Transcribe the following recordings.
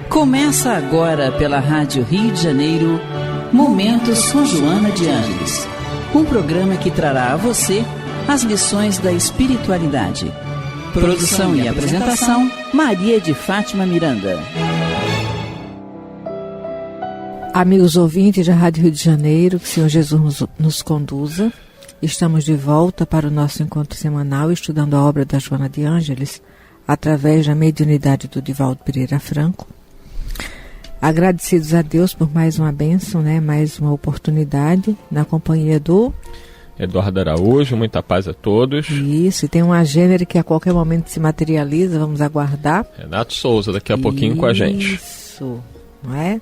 Começa agora pela Rádio Rio de Janeiro, Momentos com Joana de Ângeles. Um programa que trará a você as lições da espiritualidade. Produção e apresentação, Maria de Fátima Miranda. Amigos ouvintes da Rádio Rio de Janeiro, que o Senhor Jesus nos conduza. Estamos de volta para o nosso encontro semanal, estudando a obra da Joana de Ângeles, através da mediunidade do Divaldo Pereira Franco. Agradecidos a Deus por mais uma bênção, mais uma oportunidade, na companhia do Eduardo Araújo. Muita paz a todos. Isso, e tem um agênero que a qualquer momento se materializa, vamos aguardar. Renato Souza, daqui a pouquinho com a gente. Isso, não é?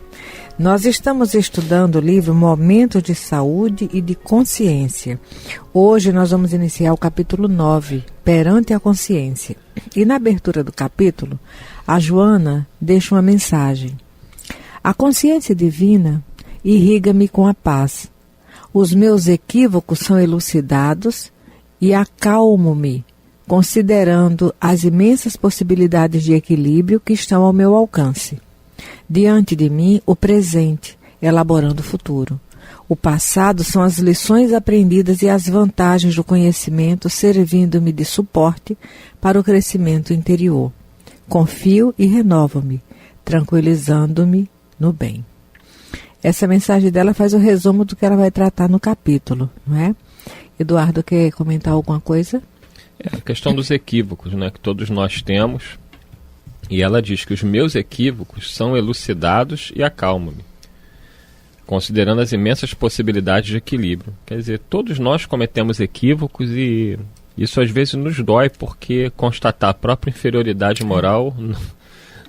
Nós estamos estudando o livro Momentos de Saúde e de Consciência. Hoje nós vamos iniciar o capítulo 9, Perante a Consciência. E na abertura do capítulo, a Joana deixa uma mensagem. A consciência divina irriga-me com a paz. Os meus equívocos são elucidados e acalmo-me, considerando as imensas possibilidades de equilíbrio que estão ao meu alcance. Diante de mim, o presente, elaborando o futuro. O passado são as lições aprendidas e as vantagens do conhecimento servindo-me de suporte para o crescimento interior. Confio e renovo-me, tranquilizando-me no bem. Essa mensagem dela faz o resumo do que ela vai tratar no capítulo, não é? Eduardo, quer comentar alguma coisa? A questão dos equívocos, que todos nós temos. E ela diz que os meus equívocos são elucidados e acalmam-me, considerando as imensas possibilidades de equilíbrio. Quer dizer, todos nós cometemos equívocos e isso às vezes nos dói, porque constatar a própria inferioridade moral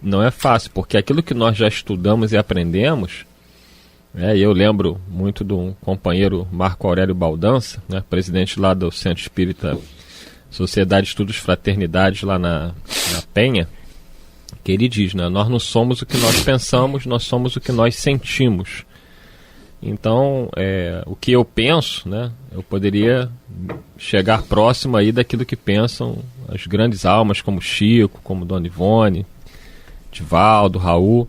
não é fácil, porque aquilo que nós já estudamos e aprendemos, eu lembro muito de um companheiro, Marco Aurélio Baldança, presidente lá do Centro Espírita Sociedade de Estudos Fraternidades lá na Penha, que ele diz, nós não somos o que nós pensamos, nós somos o que nós sentimos. Então, o que eu penso, eu poderia chegar próximo aí daquilo que pensam as grandes almas como Chico, como Dona Ivone, Divaldo, Raul,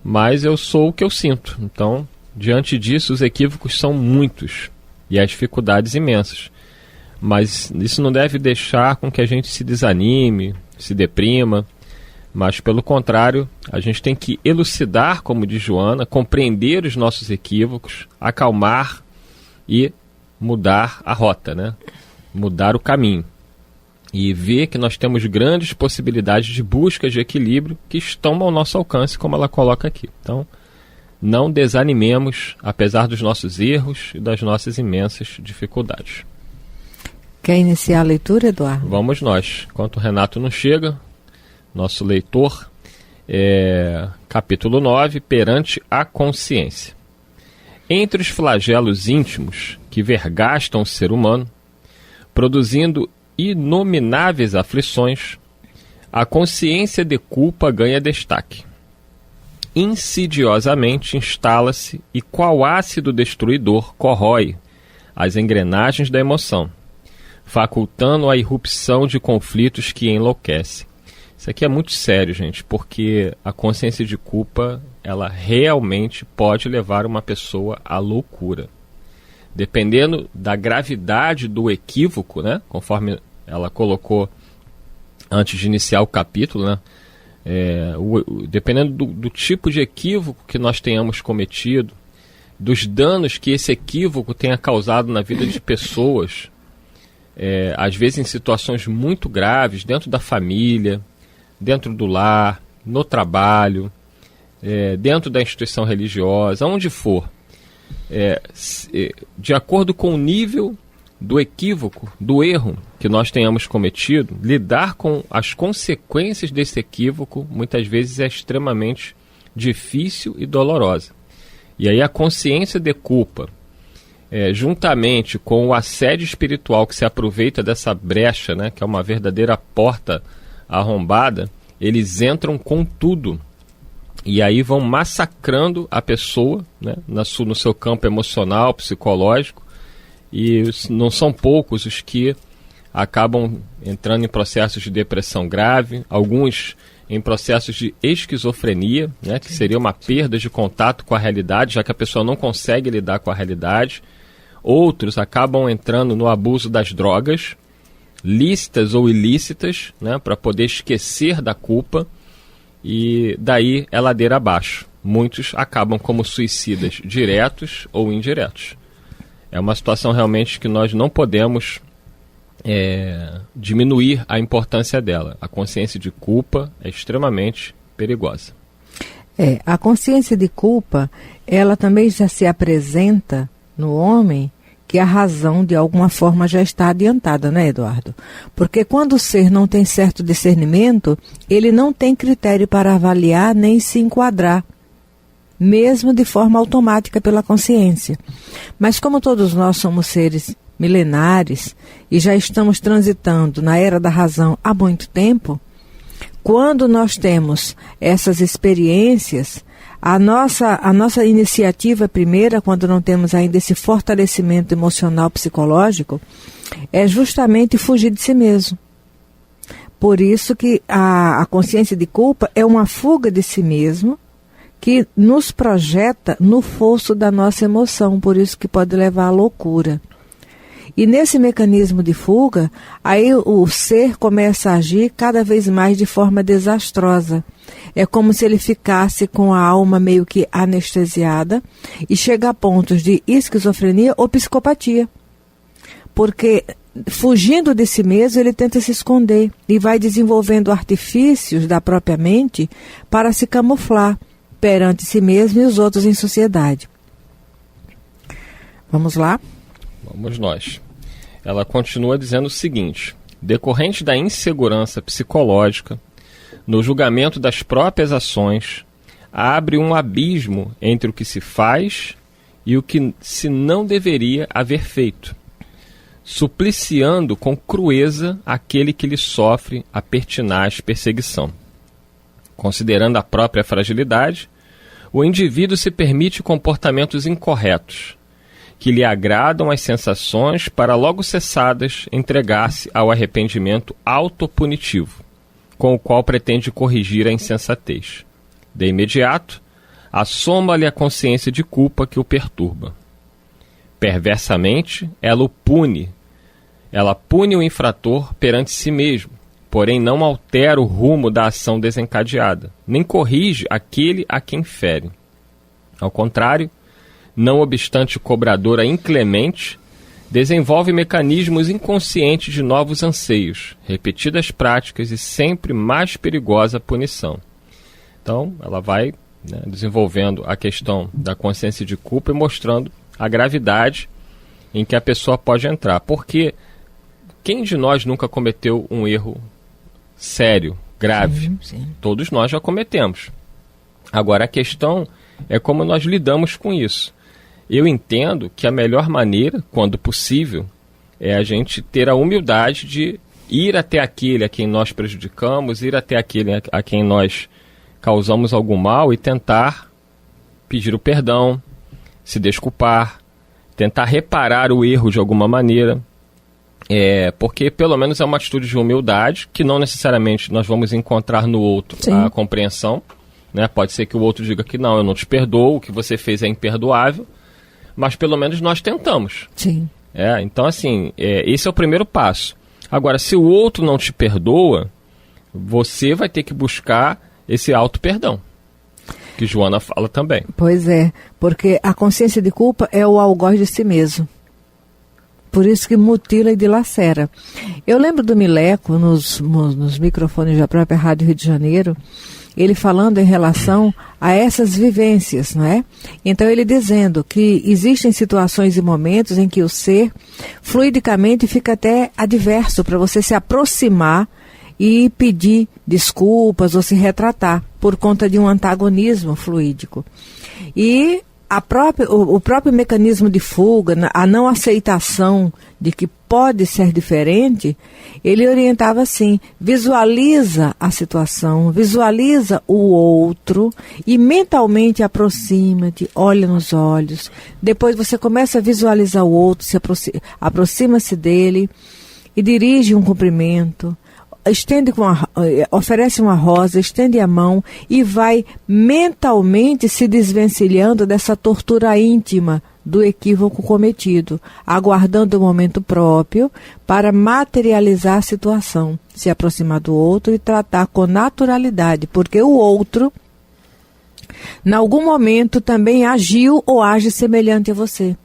mas eu sou o que eu sinto. Então, diante disso, os equívocos são muitos e as dificuldades imensas. Mas isso não deve deixar com que a gente se desanime, se deprima, mas pelo contrário, a gente tem que elucidar, como diz Joana, compreender os nossos equívocos, acalmar e mudar a rota, mudar o caminho. E ver que nós temos grandes possibilidades de busca de equilíbrio que estão ao nosso alcance, como ela coloca aqui. Então, não desanimemos, apesar dos nossos erros e das nossas imensas dificuldades. Quer iniciar a leitura, Eduardo? Vamos nós. Enquanto o Renato não chega, nosso leitor, capítulo 9, Perante a Consciência. Entre os flagelos íntimos que vergastam o ser humano, produzindo inomináveis aflições, a consciência de culpa ganha destaque. Insidiosamente instala-se e, qual ácido destruidor, corrói as engrenagens da emoção, facultando a irrupção de conflitos que enlouquecem. Isso aqui é muito sério, gente, porque a consciência de culpa, ela realmente pode levar uma pessoa à loucura. Dependendo da gravidade do equívoco, conforme ela colocou antes de iniciar o capítulo, dependendo do tipo de equívoco que nós tenhamos cometido, dos danos que esse equívoco tenha causado na vida de pessoas, às vezes em situações muito graves, dentro da família, dentro do lar, no trabalho, dentro da instituição religiosa, onde for, de acordo com o nível do equívoco, do erro que nós tenhamos cometido, lidar com as consequências desse equívoco muitas vezes é extremamente difícil e dolorosa. E aí a consciência de culpa, juntamente com o assédio espiritual que se aproveita dessa brecha, que é uma verdadeira porta arrombada, eles entram com tudo e aí vão massacrando a pessoa, no seu campo emocional, psicológico, e não são poucos os que acabam entrando em processos de depressão grave, alguns em processos de esquizofrenia, né, que seria uma perda de contato com a realidade, já que a pessoa não consegue lidar com a realidade. Outros acabam entrando no abuso das drogas, lícitas ou ilícitas, né, para poder esquecer da culpa, e daí é ladeira abaixo. Muitos acabam como suicidas diretos ou indiretos. É uma situação realmente que nós não podemos diminuir a importância dela. A consciência de culpa é extremamente perigosa. A consciência de culpa, ela também já se apresenta no homem que a razão de alguma forma já está adiantada, né, Eduardo? Porque quando o ser não tem certo discernimento, ele não tem critério para avaliar nem se enquadrar, mesmo de forma automática pela consciência. Mas como todos nós somos seres milenares e já estamos transitando na era da razão há muito tempo, quando nós temos essas experiências, a nossa iniciativa primeira, quando não temos ainda esse fortalecimento emocional psicológico, é justamente fugir de si mesmo. Por isso que a consciência de culpa é uma fuga de si mesmo, que nos projeta no fosso da nossa emoção, por isso que pode levar à loucura. E nesse mecanismo de fuga, aí o ser começa a agir cada vez mais de forma desastrosa. É como se ele ficasse com a alma meio que anestesiada e chega a pontos de esquizofrenia ou psicopatia. Porque fugindo de si mesmo, ele tenta se esconder e vai desenvolvendo artifícios da própria mente para se camuflar perante si mesmo e os outros em sociedade. Vamos lá? Vamos nós. Ela continua dizendo o seguinte: decorrente da insegurança psicológica, no julgamento das próprias ações, abre um abismo entre o que se faz e o que se não deveria haver feito, supliciando com crueza aquele que lhe sofre a pertinaz perseguição. Considerando a própria fragilidade, o indivíduo se permite comportamentos incorretos, que lhe agradam as sensações para logo cessadas entregar-se ao arrependimento autopunitivo, com o qual pretende corrigir a insensatez. De imediato, assoma-lhe a consciência de culpa que o perturba. Perversamente, ela pune o infrator perante si mesmo, porém não altera o rumo da ação desencadeada, nem corrige aquele a quem fere. Ao contrário, não obstante o cobrador inclemente, desenvolve mecanismos inconscientes de novos anseios, repetidas práticas e sempre mais perigosa punição. Então, ela vai desenvolvendo a questão da consciência de culpa e mostrando a gravidade em que a pessoa pode entrar. Porque quem de nós nunca cometeu um erro sério, grave? Sim. Todos nós já cometemos. Agora, a questão é como nós lidamos com isso. Eu entendo que a melhor maneira, quando possível, é a gente ter a humildade de ir até aquele a quem nós prejudicamos, ir até aquele a quem nós causamos algum mal e tentar pedir o perdão, se desculpar, tentar reparar o erro de alguma maneira, porque pelo menos é uma atitude de humildade que não necessariamente nós vamos encontrar no outro a compreensão, né? Pode ser que o outro diga que não, eu não te perdoo, o que você fez é imperdoável, mas pelo menos nós tentamos. Sim. Então, assim, esse é o primeiro passo. Agora, se o outro não te perdoa, você vai ter que buscar esse auto-perdão, que Joana fala também. Pois é, porque a consciência de culpa é o algoz de si mesmo. Por isso que mutila e dilacera. Eu lembro do Mileco, nos microfones da própria Rádio Rio de Janeiro, ele falando em relação a essas vivências, não é? Então ele dizendo que existem situações e momentos em que o ser fluidicamente fica até adverso para você se aproximar e pedir desculpas ou se retratar por conta de um antagonismo fluídico. E o próprio mecanismo de fuga, a não aceitação de que pode ser diferente, ele orientava assim: visualiza a situação, visualiza o outro e mentalmente aproxima-te, olha nos olhos. Depois você começa a visualizar o outro, aproxima-se dele e dirige um cumprimento. oferece uma rosa, estende a mão e vai mentalmente se desvencilhando dessa tortura íntima do equívoco cometido, aguardando o momento próprio para materializar a situação, se aproximar do outro e tratar com naturalidade, porque o outro, em algum momento, também agiu ou age semelhante a você.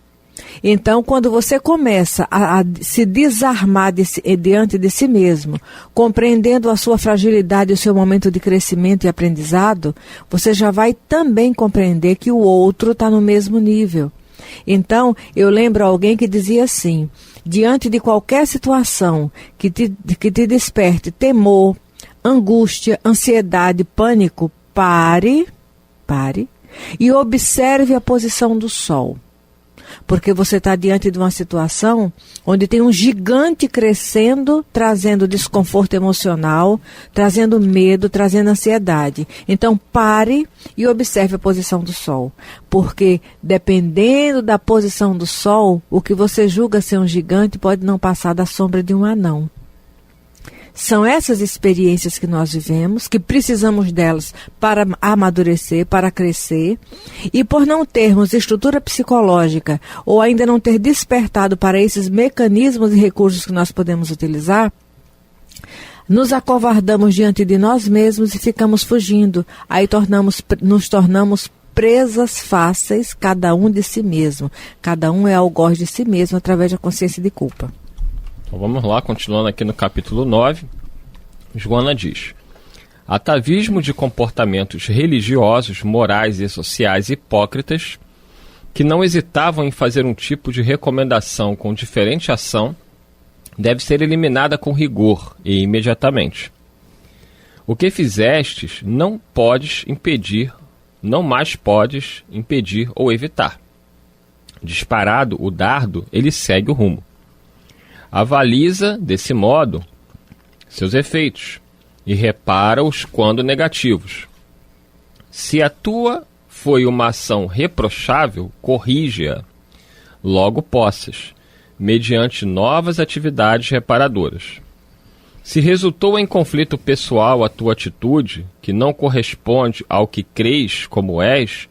Então, quando você começa a se desarmar diante de si mesmo, compreendendo a sua fragilidade e o seu momento de crescimento e aprendizado, você já vai também compreender que o outro está no mesmo nível. Então, eu lembro alguém que dizia assim: diante de qualquer situação que te desperte temor, angústia, ansiedade, pânico, pare e observe a posição do sol. Porque você está diante de uma situação onde tem um gigante crescendo, trazendo desconforto emocional, trazendo medo, trazendo ansiedade. Então pare e observe a posição do sol. Porque dependendo da posição do sol, o que você julga ser um gigante pode não passar da sombra de um anão. São essas experiências que nós vivemos, que precisamos delas para amadurecer, para crescer. E por não termos estrutura psicológica ou ainda não ter despertado para esses mecanismos e recursos que nós podemos utilizar, nos acovardamos diante de nós mesmos e ficamos fugindo. Aí nos tornamos presas fáceis, cada um de si mesmo. Cada um é algoz de si mesmo através da consciência de culpa. Então vamos lá, continuando aqui no capítulo 9, Joana diz: atavismo de comportamentos religiosos, morais e sociais hipócritas que não hesitavam em fazer um tipo de recomendação com diferente ação deve ser eliminada com rigor e imediatamente. O que fizestes não mais podes impedir ou evitar. Disparado o dardo, ele segue o rumo. Avaliza, desse modo, seus efeitos e repara-os quando negativos. Se a tua foi uma ação reprochável, corrige-a, logo possas, mediante novas atividades reparadoras. Se resultou em conflito pessoal a tua atitude, que não corresponde ao que crês como és,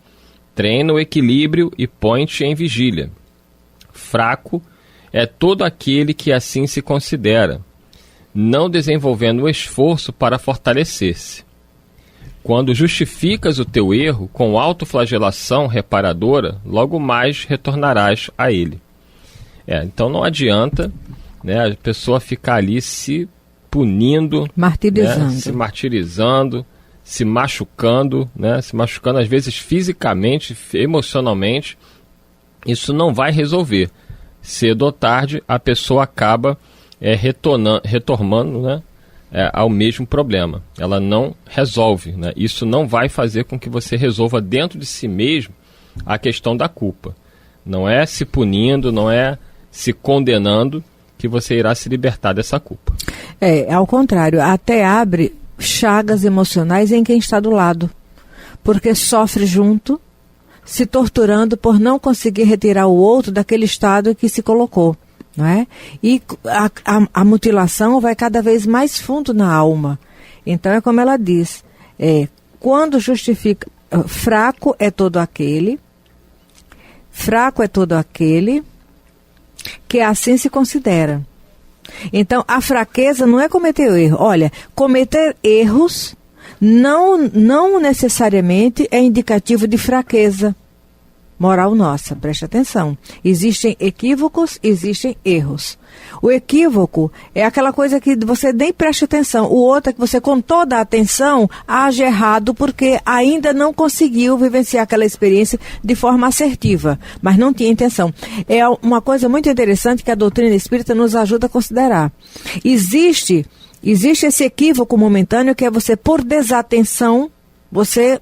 treina o equilíbrio e põe-te em vigília. Fraco é todo aquele que assim se considera, não desenvolvendo o esforço para fortalecer-se. Quando justificas o teu erro com autoflagelação reparadora, logo mais retornarás a ele. Então não adianta, né, a pessoa ficar ali se punindo, martirizando, né, se martirizando, se machucando às vezes fisicamente, emocionalmente. Isso não vai resolver. Cedo ou tarde, a pessoa acaba retornando, né, ao mesmo problema. Ela não resolve. Né? Isso não vai fazer com que você resolva dentro de si mesmo a questão da culpa. Não é se punindo, não é se condenando que você irá se libertar dessa culpa. Ao contrário, até abre chagas emocionais em quem está do lado. Porque sofre junto, se torturando por não conseguir retirar o outro daquele estado em que se colocou, não é? E a mutilação vai cada vez mais fundo na alma. Então é como ela diz, quando justifica, fraco é todo aquele que assim se considera. Então a fraqueza não é cometer erro. Olha, cometer erros não necessariamente é indicativo de fraqueza moral nossa, preste atenção. Existem equívocos, existem erros. O equívoco é aquela coisa que você nem presta atenção. O outro é que você, com toda a atenção, age errado porque ainda não conseguiu vivenciar aquela experiência de forma assertiva, mas não tinha intenção. É uma coisa muito interessante que a doutrina espírita nos ajuda a considerar. Existe esse equívoco momentâneo que é você, por desatenção, você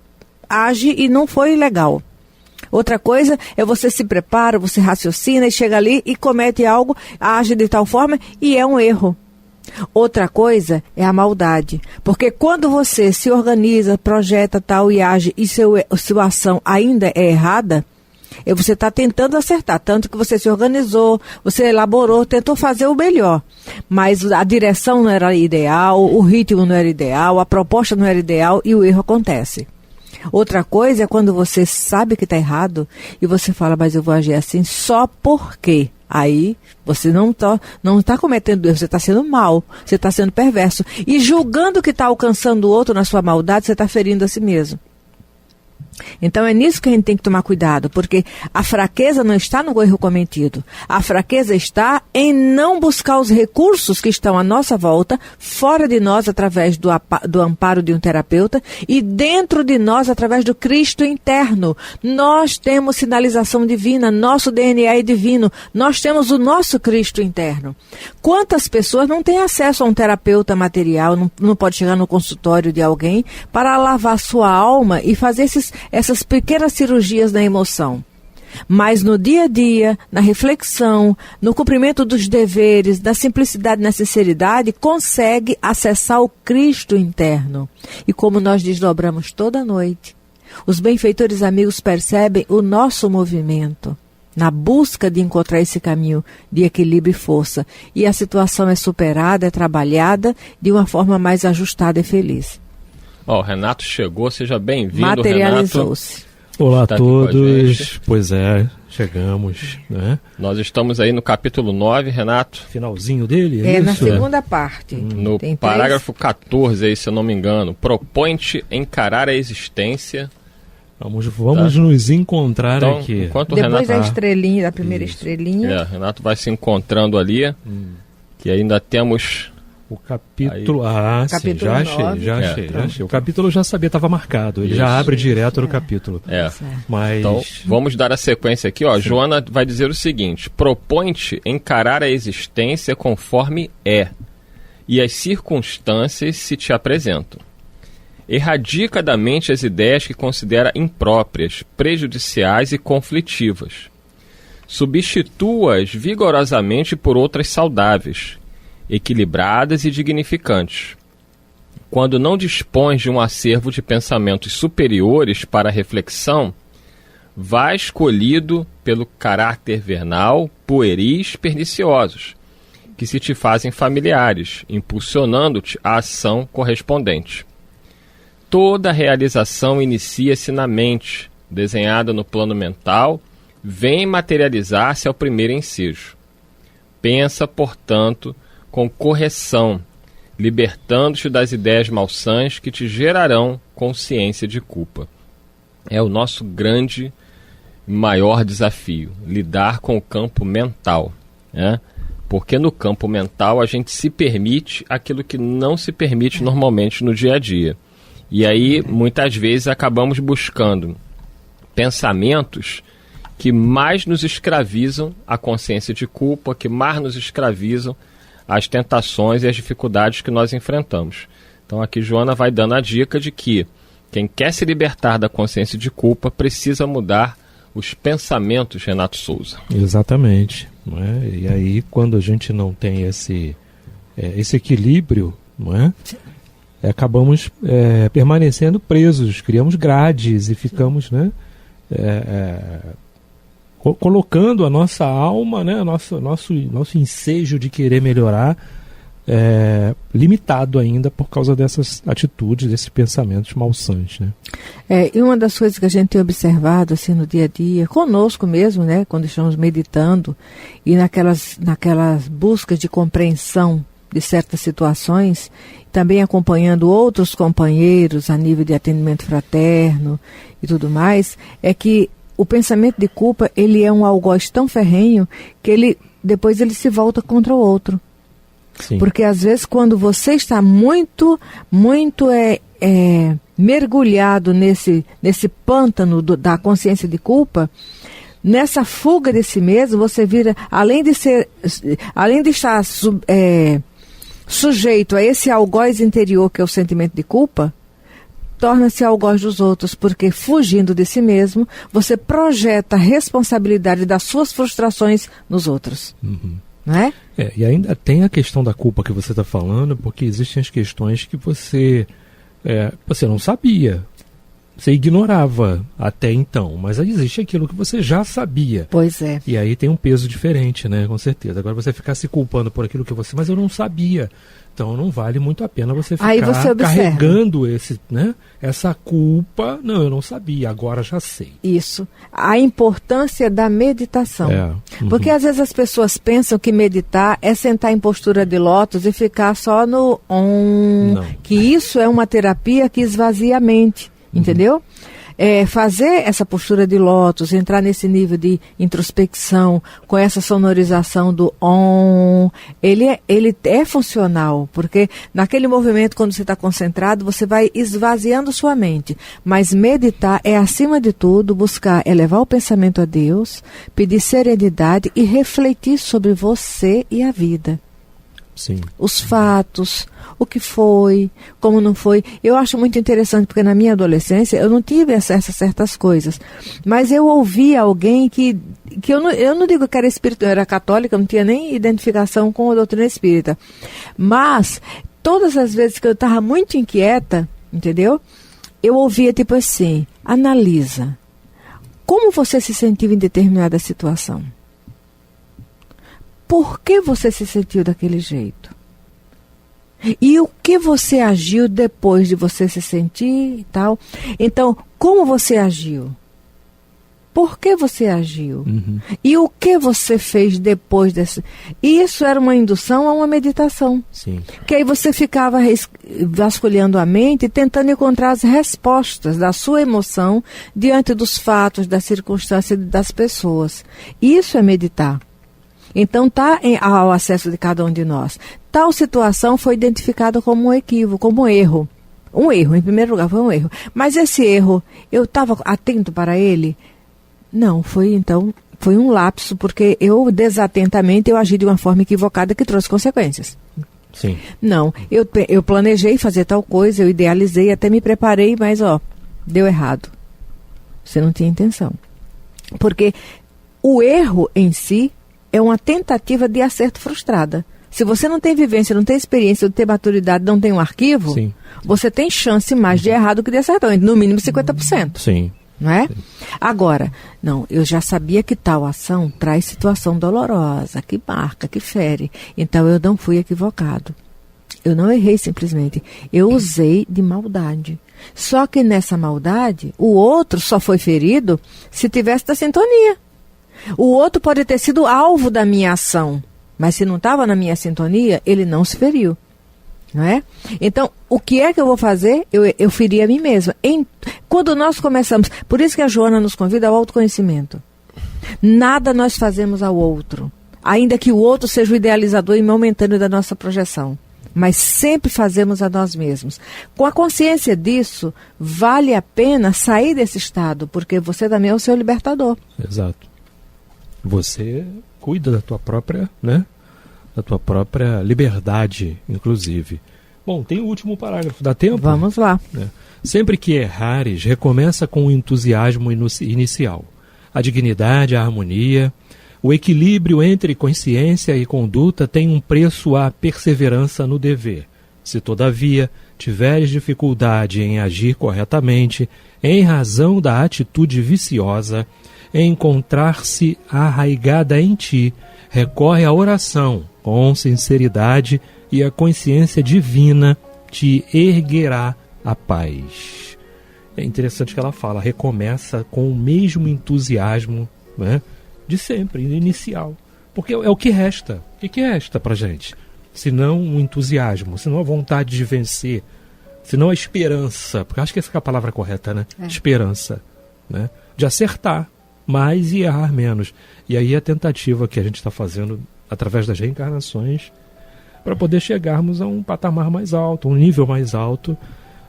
age e não foi legal. Outra coisa é você se prepara, você raciocina e chega ali e comete algo, age de tal forma e é um erro. Outra coisa é a maldade. Porque quando você se organiza, projeta tal e age e sua ação ainda é errada, E você está tentando acertar, tanto que você se organizou, você elaborou, tentou fazer o melhor. Mas a direção não era ideal, o ritmo não era ideal, a proposta não era ideal e o erro acontece. Outra coisa é quando você sabe que está errado e você fala, mas eu vou agir assim só porque. Aí você não está cometendo erro, você está sendo mal, você está sendo perverso. E julgando que está alcançando o outro na sua maldade, você está ferindo a si mesmo. Então é nisso que a gente tem que tomar cuidado, porque a fraqueza não está no erro cometido. A fraqueza está em não buscar os recursos que estão à nossa volta, fora de nós através do amparo de um terapeuta e dentro de nós através do Cristo interno. Nós temos sinalização divina, nosso DNA é divino, nós temos o nosso Cristo interno. Quantas pessoas não têm acesso a um terapeuta material, não pode chegar no consultório de alguém para lavar sua alma e fazer essas pequenas cirurgias na emoção. Mas no dia a dia, na reflexão, no cumprimento dos deveres, na simplicidade e na sinceridade, consegue acessar o Cristo interno. E como nós desdobramos toda noite, os benfeitores amigos percebem o nosso movimento na busca de encontrar esse caminho de equilíbrio e força. E a situação é superada, é trabalhada de uma forma mais ajustada e feliz. O Renato chegou, seja bem-vindo, Renato. Materializou-se. Olá a todos, pois é, chegamos, né? Nós estamos aí no capítulo 9, Renato. Finalzinho dele, é isso? Na segunda parte. No parágrafo 14 aí, se eu não me engano. Propõe-te encarar a existência. Vamos nos encontrar então, aqui. Depois da estrelinha, da primeira estrelinha. Renato vai se encontrando ali, que ainda temos... O capítulo... Aí. Capítulo sim, já achei. O capítulo eu já sabia, estava marcado. Ele já abre direto no capítulo. Mas... Então, vamos dar a sequência aqui. Ó. Joana vai dizer o seguinte: propõe-te encarar a existência conforme é, e as circunstâncias se te apresentam. Erradica da mente as ideias que considera impróprias, prejudiciais e conflitivas. Substitua-as vigorosamente por outras saudáveis, equilibradas e dignificantes. Quando não dispões de um acervo de pensamentos superiores para a reflexão, vai escolhido pelo caráter vernal, pueris, perniciosos, que se te fazem familiares, impulsionando-te à ação correspondente. Toda realização inicia-se na mente, desenhada no plano mental, vem materializar-se ao primeiro ensejo. Pensa, portanto, com correção, libertando-te das ideias malsãs que te gerarão consciência de culpa. É o nosso grande, maior desafio, lidar com o campo mental, né? Porque no campo mental a gente se permite aquilo que não se permite normalmente no dia a dia. E aí, muitas vezes, acabamos buscando pensamentos que mais nos escravizam a consciência de culpa, que mais nos escravizam as tentações e as dificuldades que nós enfrentamos. Então aqui Joana vai dando a dica de que quem quer se libertar da consciência de culpa precisa mudar os pensamentos, Renato Souza. Exatamente. Não é? E aí quando a gente não tem esse equilíbrio, não é? Acabamos permanecendo presos, criamos grades e ficamos, né, colocando a nossa alma, né, nosso ensejo de querer melhorar, limitado ainda por causa dessas atitudes, desses pensamentos malsãs, né? E uma das coisas que a gente tem observado assim, no dia a dia, conosco mesmo, né, quando estamos meditando e naquelas buscas de compreensão de certas situações, também acompanhando outros companheiros a nível de atendimento fraterno e tudo mais, é que o pensamento de culpa, ele é um algoz tão ferrenho que depois ele se volta contra o outro. Sim. Porque às vezes quando você está muito mergulhado nesse pântano da consciência de culpa, nessa fuga de si mesmo, você vira, além de estar sujeito a esse algoz interior que é o sentimento de culpa, torna-se algoz dos outros, porque fugindo de si mesmo, você projeta a responsabilidade das suas frustrações nos outros. Uhum. Não é? E ainda tem a questão da culpa que você está falando, porque existem as questões que você não sabia. você ignorava até então, mas aí existe aquilo que você já sabia. Pois é. E aí tem um peso diferente, né? Com certeza. Agora você ficar se culpando por aquilo que você... Mas eu não sabia. Então não vale muito a pena você ficar carregando essa culpa. Não, eu não sabia, agora já sei. Isso. A importância da meditação. Porque às vezes as pessoas pensam que meditar é sentar em postura de lótus e ficar só no Não. Que isso é uma terapia que esvazia a mente. Entendeu? Fazer essa postura de lótus, entrar nesse nível de introspecção, com essa sonorização do OM, ele é funcional, porque naquele movimento, quando você está concentrado, você vai esvaziando sua mente. Mas meditar é, acima de tudo, buscar elevar o pensamento a Deus, pedir serenidade e refletir sobre você e a vida. Sim. Os fatos, o que foi, como não foi. Eu acho muito interessante, porque na minha adolescência eu não tive acesso a certas coisas, mas eu ouvi alguém que eu não digo que era espírita, eu era católica, não tinha nem identificação com a doutrina espírita, mas todas as vezes que eu estava muito inquieta, entendeu? Eu ouvia tipo assim: analisa, como você se sentiu em determinada situação? Por que você se sentiu daquele jeito? E o que você agiu depois de você se sentir e tal? Então, como você agiu? Por que você agiu? E o que você fez depois desse... Isso era uma indução a uma meditação. Sim. Que aí você ficava vasculhando a mente, tentando encontrar as respostas da sua emoção diante dos fatos, das circunstâncias das pessoas. Isso é meditar. Então está ao acesso de cada um de nós. Tal situação foi identificada como um equívoco, como um erro. Um erro, em primeiro lugar, foi um erro. Mas esse erro, eu estava atento para ele? Não, foi um lapso, porque desatentamente, eu agi de uma forma equivocada que trouxe consequências. Sim. Não, eu planejei fazer tal coisa, eu idealizei, até me preparei, mas deu errado. Você não tinha intenção. Porque o erro em si é uma tentativa de acerto frustrada. Se você não tem vivência, não tem experiência, não tem maturidade, não tem um arquivo, Sim. Você tem chance mais de errar do que de acertar, no mínimo 50%. Sim. Não é? Sim. Agora, não, eu já sabia que tal ação traz situação dolorosa, que marca, que fere. Então eu não fui equivocado. Eu não errei simplesmente. Eu usei de maldade. Só que nessa maldade, o outro só foi ferido se tivesse da sintonia. O outro pode ter sido alvo da minha ação, mas se não estava na minha sintonia, ele não se feriu. Não é? Então, o que é que eu vou fazer? Eu feri a mim mesma. Quando nós começamos, por isso que a Joana nos convida ao autoconhecimento. Nada nós fazemos ao outro, ainda que o outro seja o idealizador e momentâneo da nossa projeção. Mas sempre fazemos a nós mesmos. Com a consciência disso, vale a pena sair desse estado, porque você também é o seu libertador. Exato. Você cuida da tua própria, da tua própria liberdade, inclusive. Bom, tem o último parágrafo, dá tempo? Vamos lá. Sempre que errares, recomeça com o entusiasmo inicial. A dignidade, a harmonia, o equilíbrio entre consciência e conduta tem um preço à perseverança no dever. Se, todavia, tiveres dificuldade em agir corretamente, em razão da atitude viciosa, encontrar-se arraigada em ti, recorre à oração com sinceridade e a consciência divina te erguerá a paz. É interessante que ela fala, recomeça com o mesmo entusiasmo, de sempre, inicial. Porque é o que resta. O que resta pra gente? Se não o entusiasmo, se não a vontade de vencer, se não a esperança, porque acho que essa é a palavra correta, Esperança, de acertar mais e errar menos. E aí a tentativa que a gente está fazendo através das reencarnações para poder chegarmos a um patamar mais alto, um nível mais alto.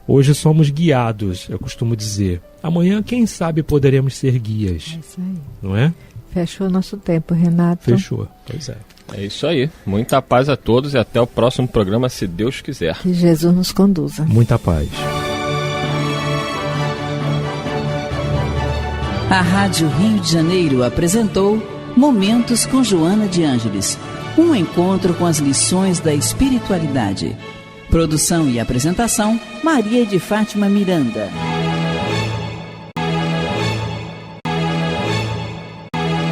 Hoje somos guiados, eu costumo dizer. Amanhã, quem sabe, poderemos ser guias. É isso aí. Não é? Fechou o nosso tempo, Renato. Fechou, pois é. É isso aí. Muita paz a todos e até o próximo programa, se Deus quiser. Que Jesus nos conduza. Muita paz. A Rádio Rio de Janeiro apresentou Momentos com Joana de Ângeles, um encontro com as lições da espiritualidade. Produção e apresentação, Maria de Fátima Miranda.